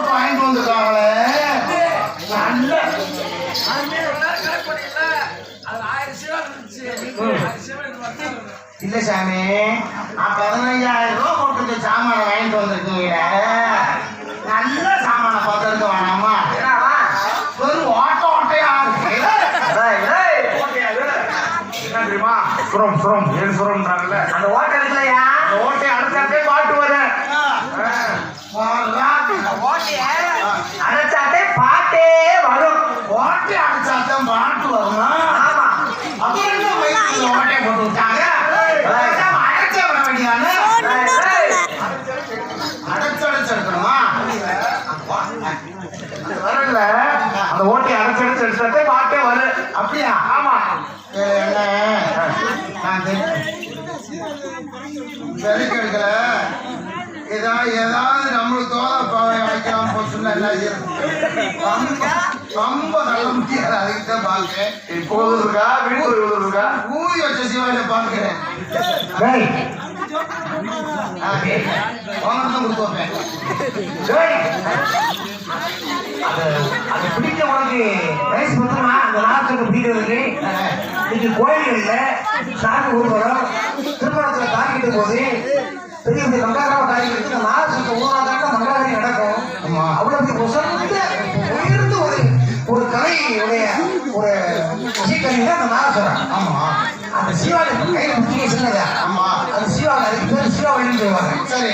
வாங்கிட்டு வந்துருக்காங்களே நல்ல இல்ல சாமி, 15,000 ரூபா போட்டு சாமான வாங்கிட்டு வந்திருக்கீங்க. நல்ல சாமான பார்த்துருக்க வேணாமா? ஒரு ஓட்டையா இருக்கு. என்ன தெரியுமா? சுரம் சுரம் ஏழு சுரம்ன்றாங்கல்ல, அந்த ஓட்டை இருக்குல்லையா, அந்த ஓட்டையை அடைச்சாட்டே பாட்டு வரும். அடைச்சாட்டே பாட்டே வரும். ஓட்டை அடைச்சாட்டம் பாட்டு வருமா? ஆமா. அப்புறம் என்ன ஓட்டையை போட்டு விட்டாங்க? அடைச்செடுக்கணுமா? வரல, அந்த ஓட்டையை அடைச்செடுத்து எடுத்தாட்டே பாட்டே வரும். அப்படியா? ஆமா. எடுக்கல ஏதாவது நம்மளுக்கு தோலை வைக்கலாம் போச்சுன்னா ரொம்ப நல்ல முடியாது. அதுக்கு தான் பார்க்கிறேன். இப்போது இருக்கா வீடு இருக்கா ஊதி வச்ச சிவாயில பார்க்கிறேன். கொடுத்து வைப்பேன். அது பிடிக்க உனக்கு வயசு பத்திரமா அந்த நாட்டுக்கு பிடிக்கிறதுக்கு இன்னைக்கு கோயில்கள்ல சாமி ஊர்வலம் திருமணத்துல தாக்கிட்டு போது பெரிய பெரிய மங்காராவை தாக்கிட்டு இந்த நாட்டுக்கு ஊராக மங்காரி நடக்கும். அவ்வளவு உயர்ந்து ஒரு கலையுடைய ஒரு இசைக்கல்வி தான் அந்த நாகசுரம். ஆமா, அந்த சிவாலி கையில முக்கிய சின்னதா. ஆமா, அந்த சிவாலி அதுக்கு பேர் சிவாவளின்னு சொல்லுவாங்க. சரி,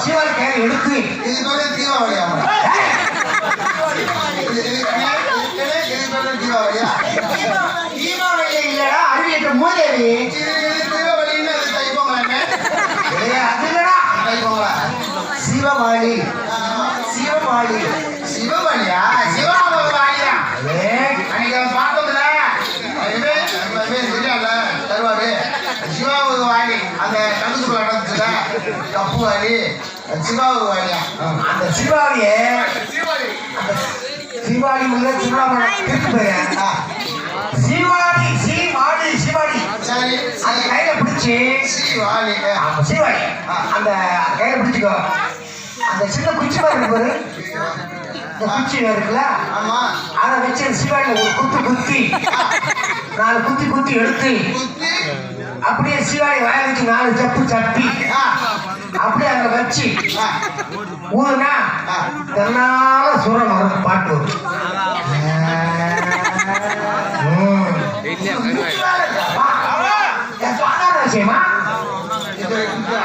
சிவாலி கையில எடுத்து இது பேரு தீபாவளி. ஆமா, தீபாவளி இல்லடா, அறிவியற்ற மூதேவி. தீபாவளின்னு அது இல்லடா, சிவமாளி. சிவமாளி சிவமாளியா? சிவமாளியா? அன்னைக்கு பார்த்தோம்ல தருவாரு சிவாவுக்கு வாணி, அந்த கண்டுக்குள்ள நடந்துச்சுல கப்பு வாணி, சிவாவுக்கு வாணியா? அந்த சிவாலிய சிவாலி உள்ள சிவாமணி சிவாலி சீமாடி சிவாலி. சரி, அந்த கையில பிடிச்சி சிவாலி சிவாலி அந்த கையில பிடிச்சிக்கோ. அந்த சின்ன குச்சி மாதிரி இருப்பாரு, இந்த குச்சி இருக்குல்ல, அதை வச்சு சிவாலில ஒரு குத்து குத்தி 4 குத்தி குத்தி எடுத்து அப்படியே சிவாலி வாய வச்சு 4 ஜப்பு சப்பி அப்படியே அங்க வச்சு ஊருனா தென்னால சுரம் வரும் பாட்டு வரும். விஷயமா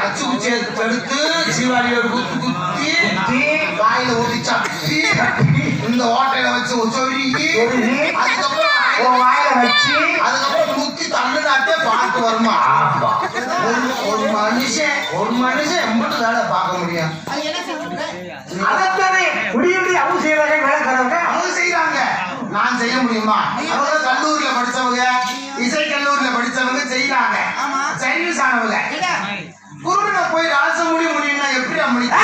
அச்சு குச்சியை தடுத்து சிவாலியோட குத்து குத்தி வாயில ஊதி சப்பி இந்த ஓட்டையில வச்சு அதுக்கப்புறம் வாயில வச்சு அதுக்கப்புறம் முக்கி தள்ளுனாட்டே பாட்டு வருமா? ஒரு மனுஷன் எம்பிட்டு வேலை பார்க்க முடியும். அதைத்தானே முடிய அவங்க செய்யறாங்க, வேலைக்காரங்க அவங்க செய்யறாங்க. நான் செய்ய முடியுமா? அவங்க கல்லூரியில படிச்சவங்க, இசை கல்லூரியில படிச்சவங்க செய்யறாங்க. சைனீஸ் ஆனவங்க குருடனை போய் ராச முடியும்னா எப்படி முடியும்?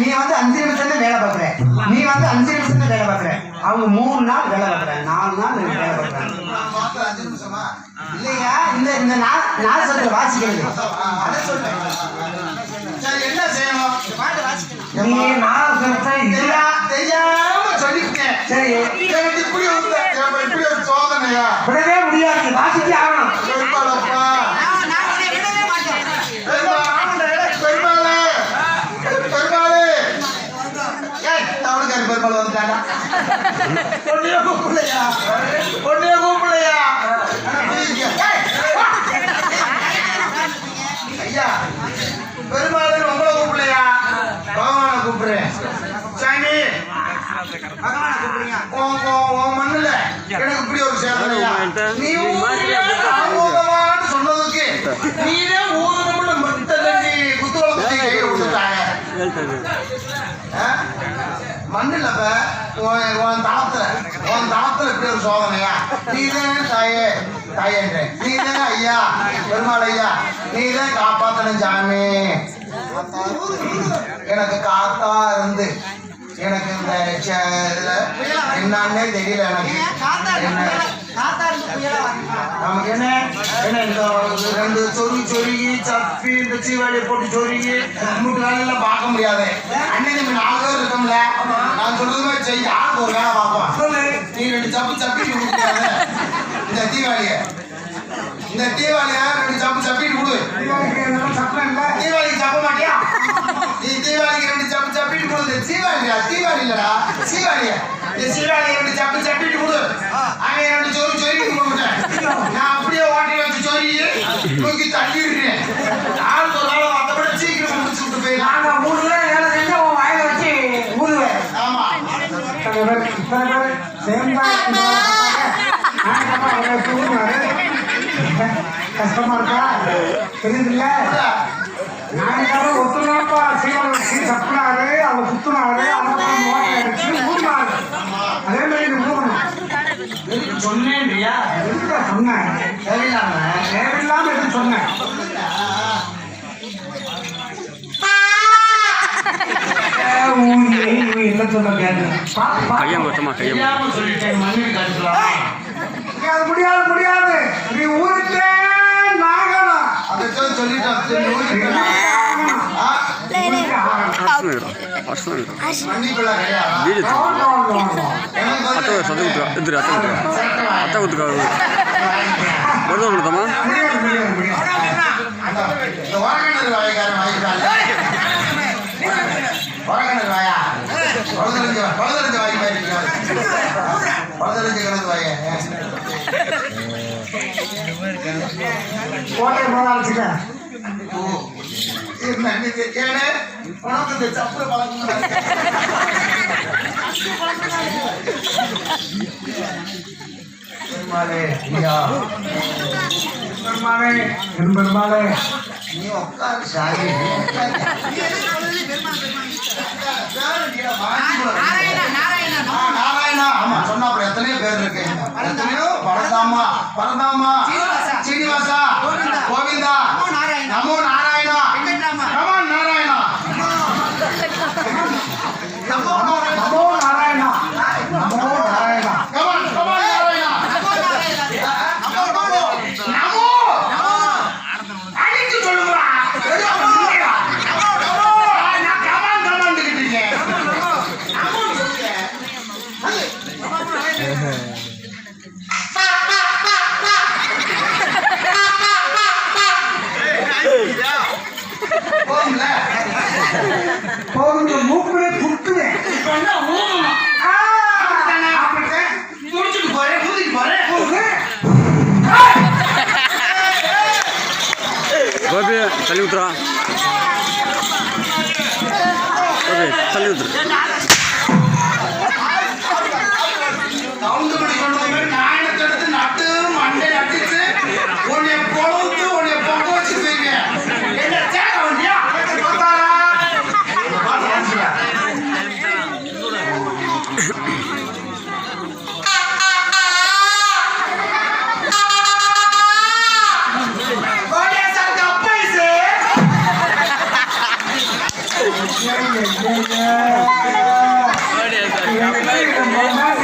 நீ வந்து 5 நிமிஷம் வேலை பார்க்குற, நீ வந்து 5 நிமிஷம் வேலை பார்க்குற, அவங்க 3 நாள் வேலை பார்க்குறாங்க, 4 நாள் வேலை பார்க்குறாங்க. இல்லையா? இந்த நாசத்தை வாசிக்கிறது என்ன செய்யணும்? நீ நாசத்தை தெரியாம சொல்லிருக்கேன். சரி, இப்படி ஒரு சோதனையா? விடவே முடியாது, வாசிச்சு ஆகணும். பெருமாள் வந்துட்டாங்க. ஒன்னே கூப்பிடலையா? ஐயா, பெருமாள் உங்களை கூப்பிடலையா? பகவான கூப்பிடுறேன். சாமி, பகவான கூப்பிடுறீங்க. மண்ணுல எனக்கு இப்படி ஒரு சேதனையா? நீ சொன்னதுக்கு நீனே ஊதுனமுள்ள மட்ட தண்ணி குத்துவளத்தை கையில விட்டுட்டாங்க. மண்ணில் உன் தளத்துல இப்படி ஒரு சோதனையா? நீதான் தாயேன்ற, நீதான் ஐயா பெருமாள் ஐயா, நீதான் காப்பாத்தணும் சாமி. எனக்கு காத்தா இருந்து எனக்கு இந்த என்னன்னே தெரியல எனக்கு நமக்கு என்ன என்ன இந்த ரெண்டு சொருகி சப்பி இந்த சீவாடியை போட்டு சொருகி மூட்டு வேலையெல்லாம் பார்க்க முடியாது. அண்ணன் நம்ம 4 பேர் இருக்கோம்ல, நான் சொல்றது மாதிரி செய்ய ஆளுக்கு ஒரு வேலை பார்ப்போம். நீ 2 சப்பி கொடுக்காத இந்த தீபாவளிய 2 சப்பிட்டு கொடு. தீபாவளிக்கு சப்ப மாட்டியா? நீ தீபாவளிக்கு 2 சப்பிட்டு கொடு. தீபாவளி இல்லடா, சீவாளிய இந்த சீவாளி 2 சப்பிட்டு கொடு. அவன் 2 சொருகிட்டு கொடுத்துட்டேன். நான் அப்படியே ஓட்டி வச்சு சொருகி தூக்கி தள்ளிடுறேன். ஆளுக்கு ஒரு வேலை மற்றபடி சீக்கிரம் முடிச்சு விட்டு போய் நாங்க 3 பேர் வேலை செஞ்சு உன் வாயில வச்சு ஊதுவேன். ஆமா கஷ்டமா இருக்கா தெரியுதுல்ல? நாளைக்காக ஒத்துனாப்பா சீவனுக்கு சப்பினாரு, அவ சுத்தினாரு, ஊதினாரு. அதே மாதிரி நீ ஊதணும் சொன்னேன் இல்லையா? எதுக்குடா சொன்னேன்? தேவையில்லாம எதுவும் சொன்னேன். என்ன சொல்ல சொல்லிட்டேன். மண்ணில் கழிச்சுலாம் முடியாது. நீ ஊருக்கு நாகணும் அதைத்தான் சொல்லிட்டேன். கோட்டை போதாச்சுக்க பெருமாளே நீ உட்கார் சாரி. நாராயணா ஆமா சொன்னாப்ப எத்தனையோ பேர் இருக்கு. எத்தனையோ பரந்தாமா சீனிவாசா கோவிந்தா நமோ நாராயணா கமான் நாராயணா நமோ நாராயணா கமான் நாராயணா நமோ அடிச்சு சொல்லுவா. நான் கமான் இருக்கேன். போகுங்க மூக்குலே குத்துவேன். முடிச்சுட்டு போறேன் ஊதிட்டு போறேன். கோபி தள்ளி ஊத்துறா. ஓகே தள்ளி ஊத்துரு. கவுண்டமணி கொண்டு போய் நாயனத்தை எடுத்து நட்டு மண்டை அடிச்சு உன்னை பொழுது உன்னை பொங்க வச்சு போய்ங்க. என்ன சேர வண்டியா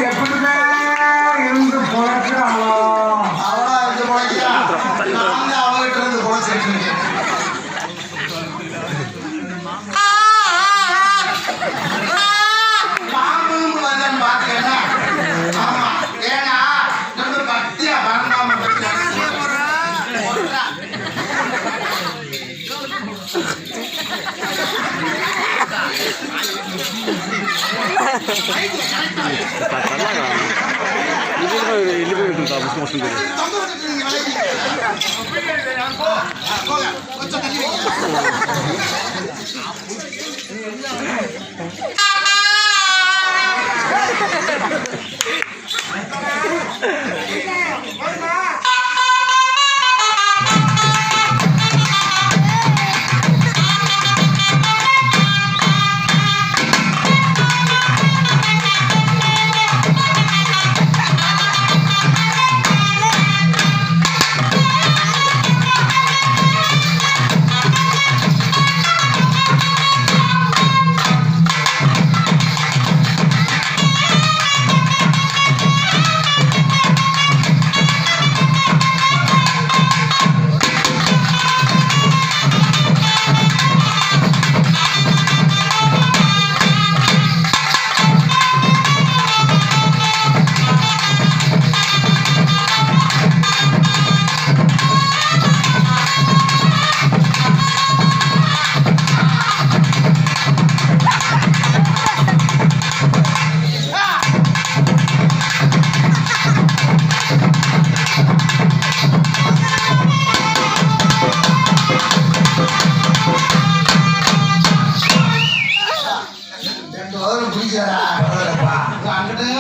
எப்படிமே இருந்து பொழைக்கிறாங்களோ அவளா இருந்து பொழைக்கிறா. நான் அவகிட்ட இருந்து பொழைச்சிட்டு இருக்கேன். பாம்பு வந்தேன்னு பாத்துக்கன்னா ஆமா. ஏன்னா நம்ம பக்தியா பறந்தாம వెళ్ళిపోయి